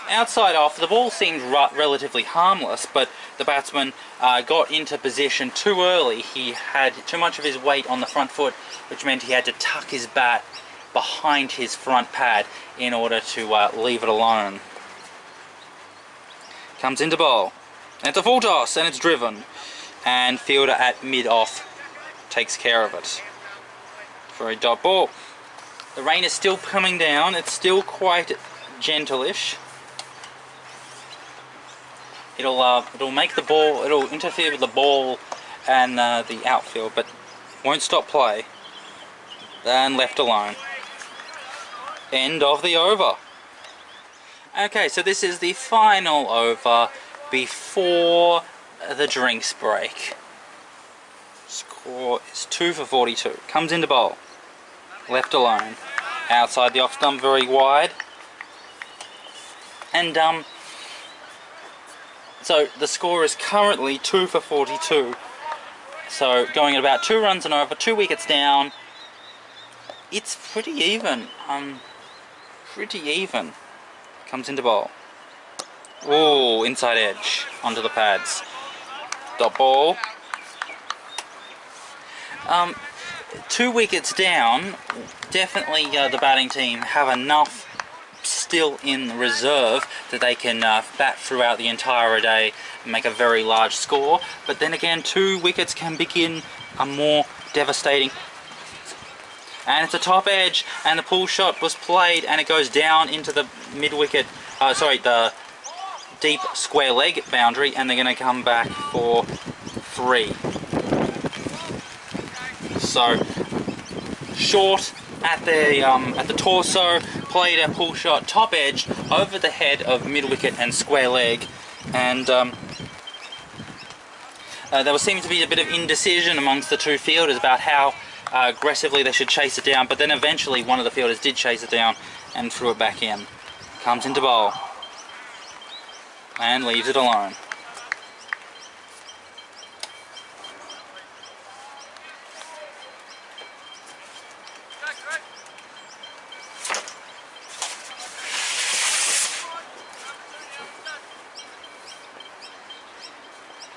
outside off. The ball seemed relatively harmless, but the batsman got into position too early. He had too much of his weight on the front foot, which meant he had to tuck his bat behind his front pad in order to leave it alone. Comes into bowl. And it's a full toss, and it's driven. And fielder at mid-off takes care of it for a dot ball. The rain is still coming down. It's still quite gentleish. It'll make the ball. It'll interfere with the ball and the outfield, but won't stop play. And left alone. End of the over. Okay, so this is the final over before the drinks break. Score is 2 for 42. Comes into bowl. Left alone. Outside the off stump, very wide. And so the score is currently 2 for 42. So going at about 2 runs and over, 2 wickets down. It's pretty even. pretty even. Comes into bowl. Oh, inside edge onto the pads. Dot ball. 2 wickets down. Definitely the batting team have enough still in reserve that they can bat throughout the entire day and make a very large score. But then again, 2 wickets can begin a more devastating. And it's a top edge, and the pull shot was played, and it goes down into the mid-wicket, the deep square leg boundary, and they're going to come back for 3. So, short at the torso, played a pull shot, top edge, over the head of mid-wicket and square leg, and there seems to be a bit of indecision amongst the 2 fielders about how aggressively they should chase it down, but then eventually one of the fielders did chase it down and threw it back in. Comes into bowl and leaves it alone.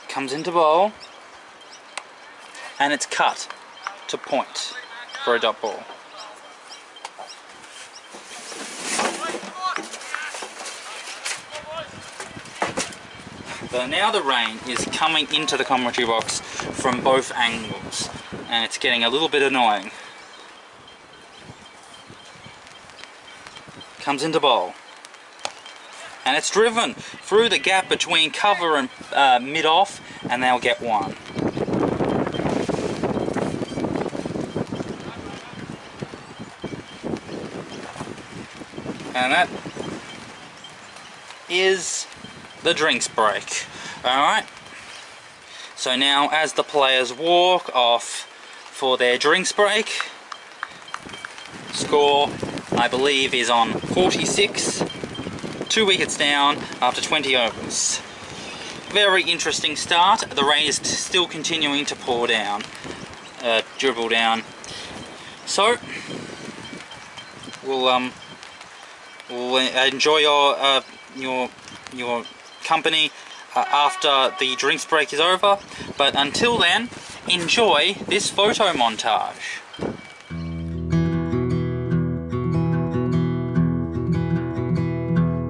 Comes into bowl and it's cut to point for a dot ball. So now the rain is coming into the commentary box from both angles, and it's getting a little bit annoying. Comes into bowl. And it's driven through the gap between cover and mid-off, and they'll get 1. And that is the drinks break. Alright. So now as the players walk off for their drinks break, score I believe is on 46. 2 wickets down after 20 overs. Very interesting start. The rain is still continuing to pour down, dribble down. So we'll enjoy your company after the drinks break is over. But until then, enjoy this photo montage.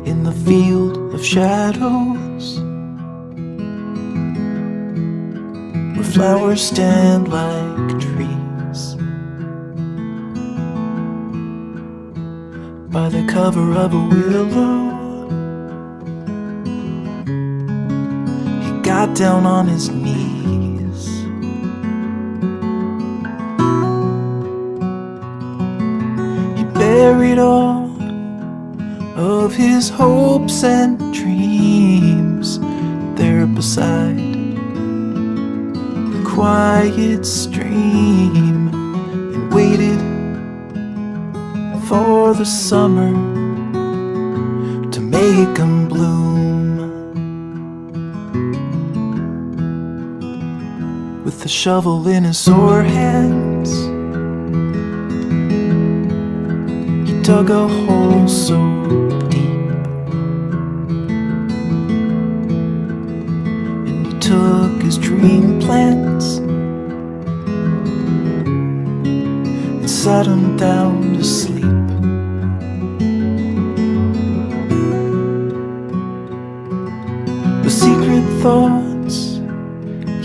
In the field of shadows, where flowers stand like trees, by the cover of a willow, he got down on his knees. He buried all of his hopes and dreams there beside the quiet stream, and waited for the summer to make 'em bloom. With the shovel in his sore hands, he dug a hole so took his dream plants and sat him down to sleep. The secret thoughts,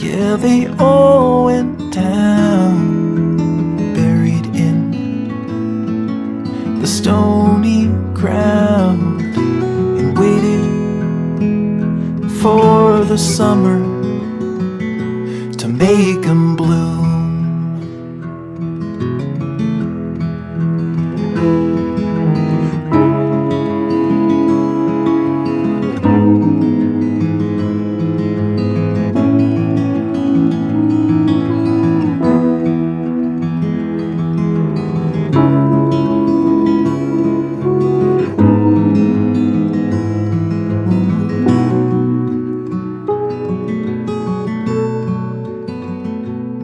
yeah, they all went down, buried in the stony ground, and waited for the summer to make 'em bloom.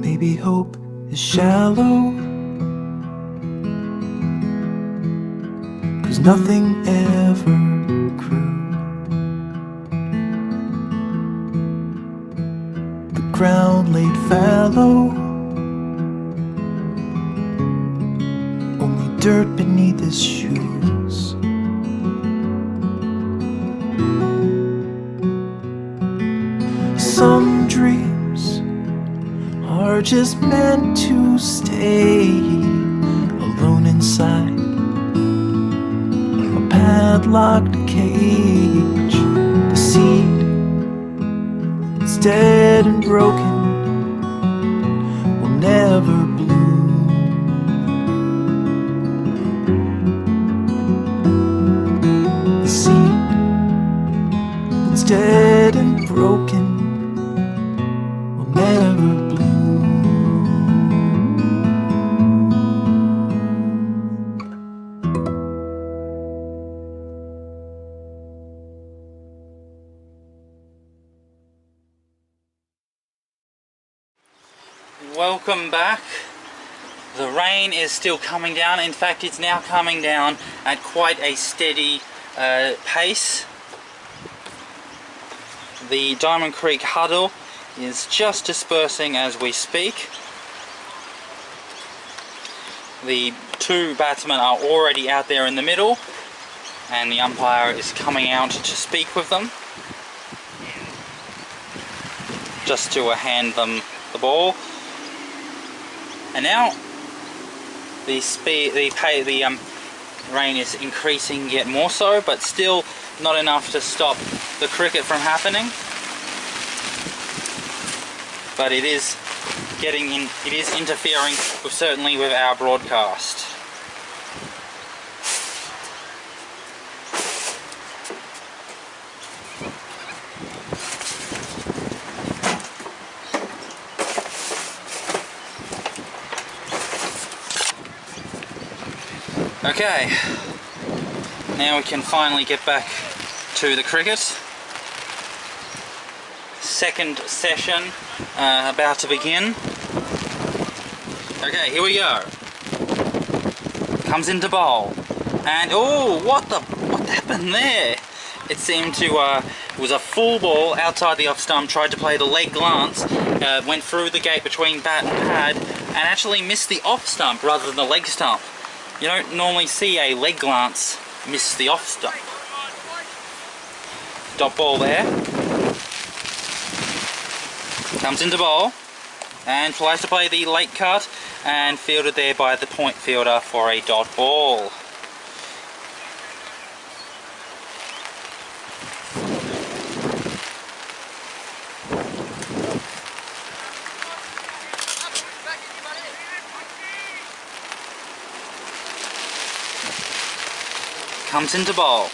Maybe 'cause nothing ever grew. The ground laid fallow, only dirt beneath his shoes. Some dreams are just meant to stay alone inside a padlocked cage. The seed that's dead and broken will never bloom. The seed that's dead and broken will never bloom. Welcome back. The rain is still coming down. In fact, it's now coming down at quite a steady pace. The Diamond Creek huddle is just dispersing as we speak. The two batsmen are already out there in the middle, and the umpire is coming out to speak with them, just to hand them the ball. And now the rain is increasing yet more so, but still not enough to stop the cricket from happening. But it is interfering certainly with our broadcast. Okay, now we can finally get back to the cricket. Second session about to begin. Okay, here we go. Comes into bowl, and oh, what happened there? It seemed to it was a full ball outside the off stump. Tried to play the leg glance, went through the gate between bat and pad, and actually missed the off stump rather than the leg stump. You don't normally see a leg glance miss the off stump. Dot ball there. Comes into bowl and tries to play the late cut, and fielded there by the point fielder for a dot ball. Comes into bowl,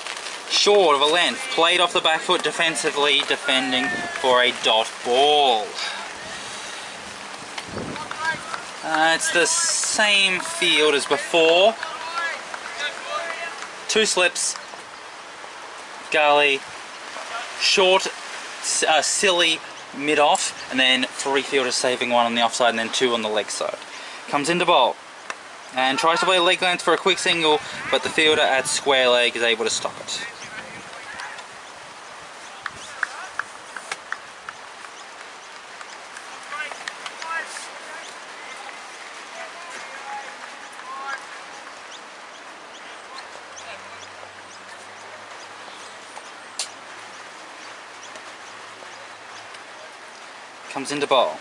short of a length, played off the back foot defensively, defending for a dot ball. It's the same field as before. Two slips, gully, short, silly, mid-off, and then three fielders saving one on the offside and then two on the leg side. Comes into bowl and tries to play leg length for a quick single, but the fielder at square leg is able to stop it. Comes into bowl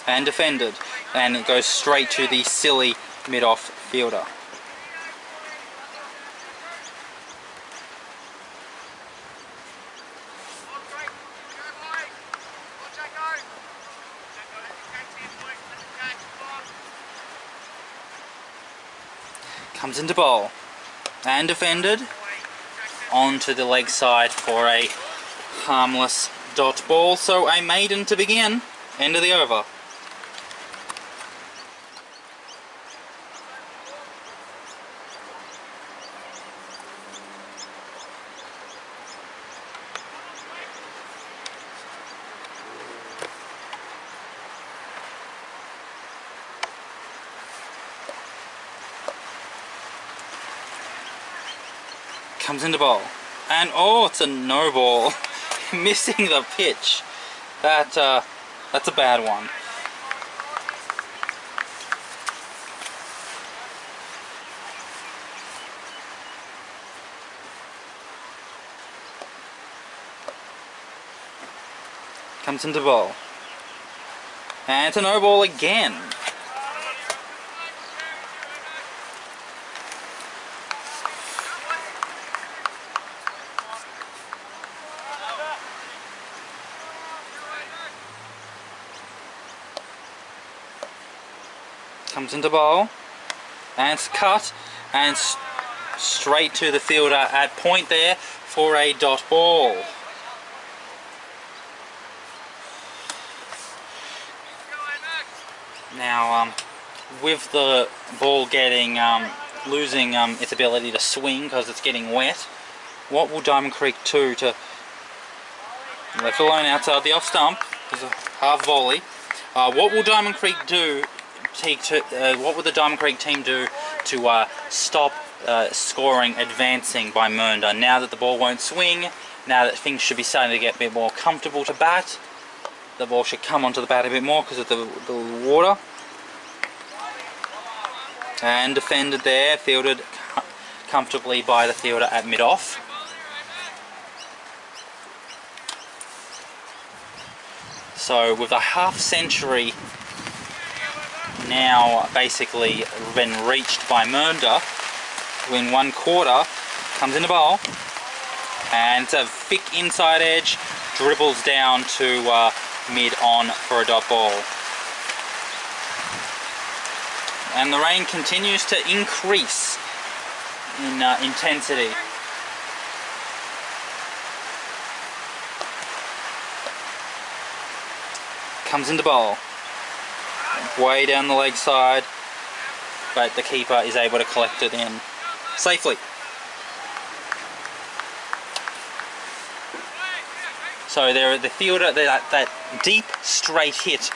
and defended, and it goes straight to the silly mid-off fielder. Comes into bowl and defended onto the leg side for a harmless dot ball. So a maiden to begin. End of the over. Comes into bowl. And oh, it's a no ball. Missing the pitch. That's a bad one. Comes into bowl. And it's a no ball again. Comes into bowl. And it's cut. And straight to the fielder at point there for a dot ball. Now, with the ball getting losing its ability to swing because it's getting wet, what will Diamond Creek do to left alone outside the off stump? There's a half volley. What will Diamond Creek do? What would the Diamond Creek team do to stop scoring advancing by Mernda? Now that the ball won't swing, now that things should be starting to get a bit more comfortable to bat, the ball should come onto the bat a bit more because of the water. And defended there, fielded comfortably by the fielder at mid-off. So with a half century now basically been reached by Mernda, in 1/4, comes in the bowl, and it's a thick inside edge, dribbles down to mid-on for a dot ball. And the rain continues to increase in intensity. Comes into bowl, way down the leg side, but the keeper is able to collect it in safely. So there, the fielder, that deep straight hit,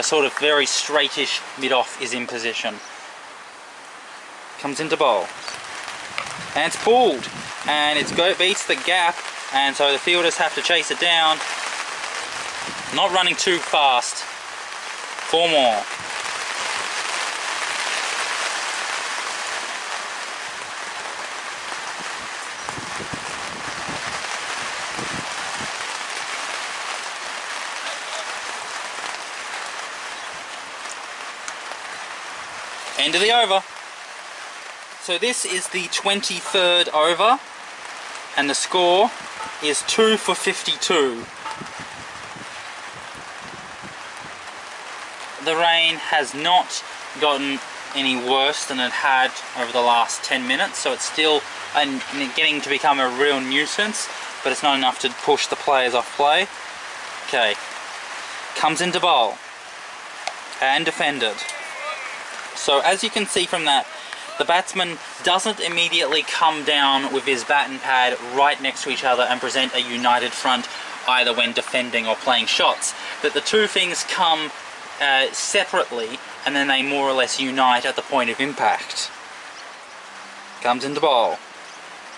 sort of very straightish mid-off, is in position. Comes into bowl, and it's pulled, and beats the gap, and so the fielders have to chase it down. Not running too fast. 4 more. End of the over. So this is the 23rd over, and the score is 2 for 52. The rain has not gotten any worse than it had over the last 10 minutes, so it's still getting to become a real nuisance, but it's not enough to push the players off play. Okay, comes into bowl and defended. So as you can see from that, the batsman doesn't immediately come down with his bat and pad right next to each other and present a united front either when defending or playing shots. But the two things come separately, and then they more or less unite at the point of impact. Comes into bowl.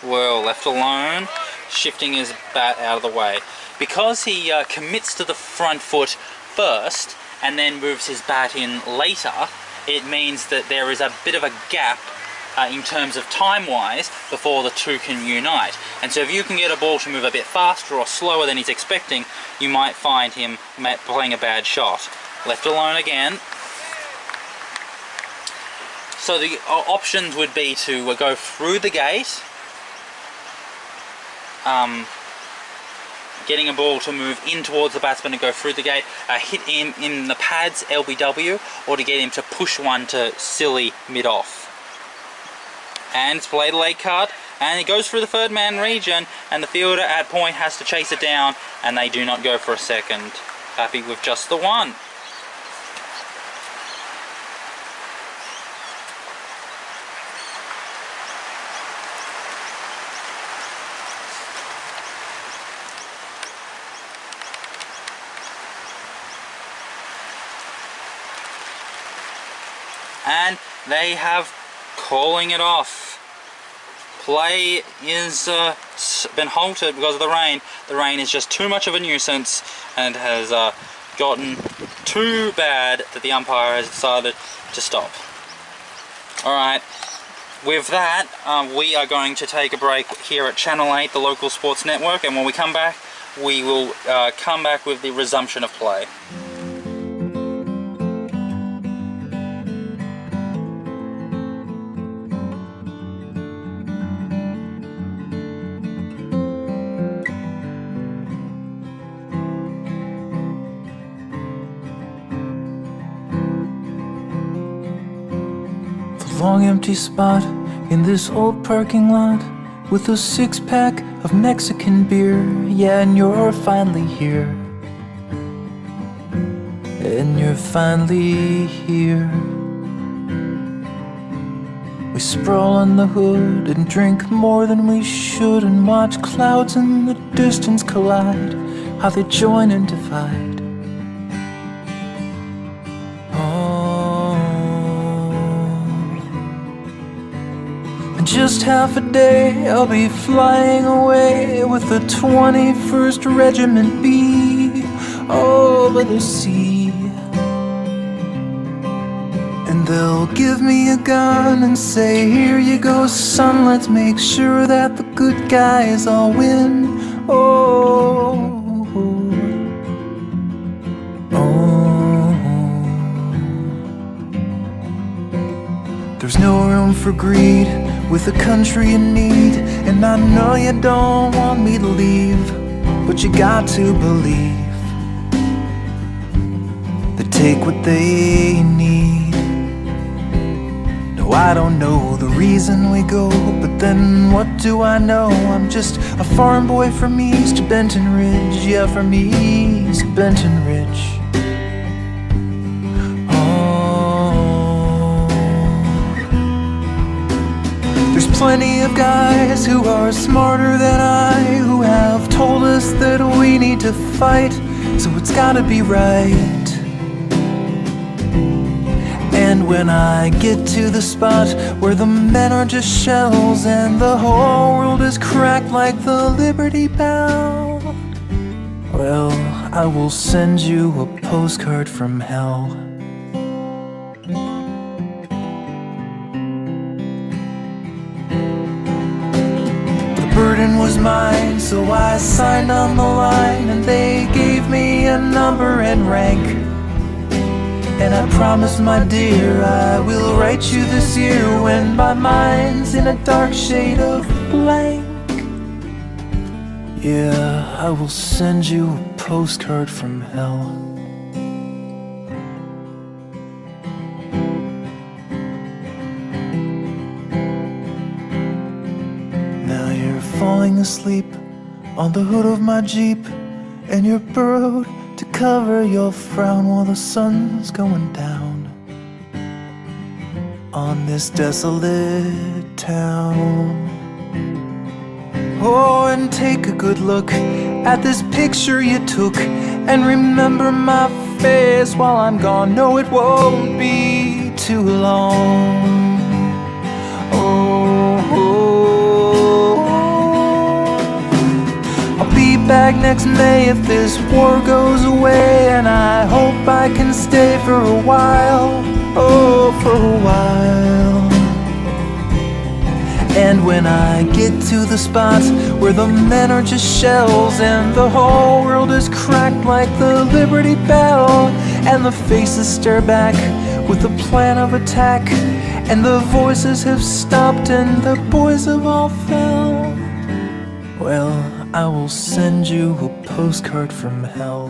Well, left alone, shifting his bat out of the way. Because he commits to the front foot first and then moves his bat in later, it means that there is a bit of a gap in terms of time-wise before the two can unite. And so if you can get a ball to move a bit faster or slower than he's expecting, you might find him playing a bad shot. Left alone again. So the options would be to go through the gate, getting a ball to move in towards the batsman and go through the gate, hit him in the pads, LBW, or to get him to push one to silly mid-off. And it's played a late cut, and it goes through the third man region, and the fielder at point has to chase it down, and they do not go for a second. Happy with just the one. And they have calling it off. Play is been halted because of the rain. The rain is just too much of a nuisance and has gotten too bad that the umpire has decided to stop. Alright, with that, we are going to take a break here at Channel 8, the local sports network, and when we come back, we will come back with the resumption of play. Long empty spot in this old parking lot with a six-pack of Mexican beer. Yeah, and you're finally here. And you're finally here. We sprawl on the hood and drink more than we should and watch clouds in the distance collide, how they join and divide. Just half a day, I'll be flying away with the 21st Regiment B over the sea. And they'll give me a gun and say, here you go, son, let's make sure that the good guys all win. Oh, oh. There's no room for greed with a country in need, and I know you don't want me to leave, but you got to believe they take what they need. No, I don't know the reason we go, but then what do I know? I'm just a farm boy from East Benton Ridge. Yeah, from East Benton Ridge. Plenty of guys who are smarter than I, who have told us that we need to fight, so it's gotta be right. And when I get to the spot where the men are just shells and the whole world is cracked like the Liberty Bell, well, I will send you a postcard from hell. Burden was mine, so I signed on the line, and they gave me a number and rank. And I promised, my dear, I will write you this year when my mind's in a dark shade of blank. Yeah, I will send you a postcard from hell. Falling asleep on the hood of my Jeep, and you're burrowed to cover your frown while the sun's going down on this desolate town. Oh, and take a good look at this picture you took, and remember my face while I'm gone. No, it won't be too long. Back next May if this war goes away, and I hope I can stay for a while, oh, for a while. And when I get to the spots where the men are just shells and the whole world is cracked like the Liberty Bell, and the faces stare back with a plan of attack, and the voices have stopped and the boys have all fell, well, I will send you a postcard from hell.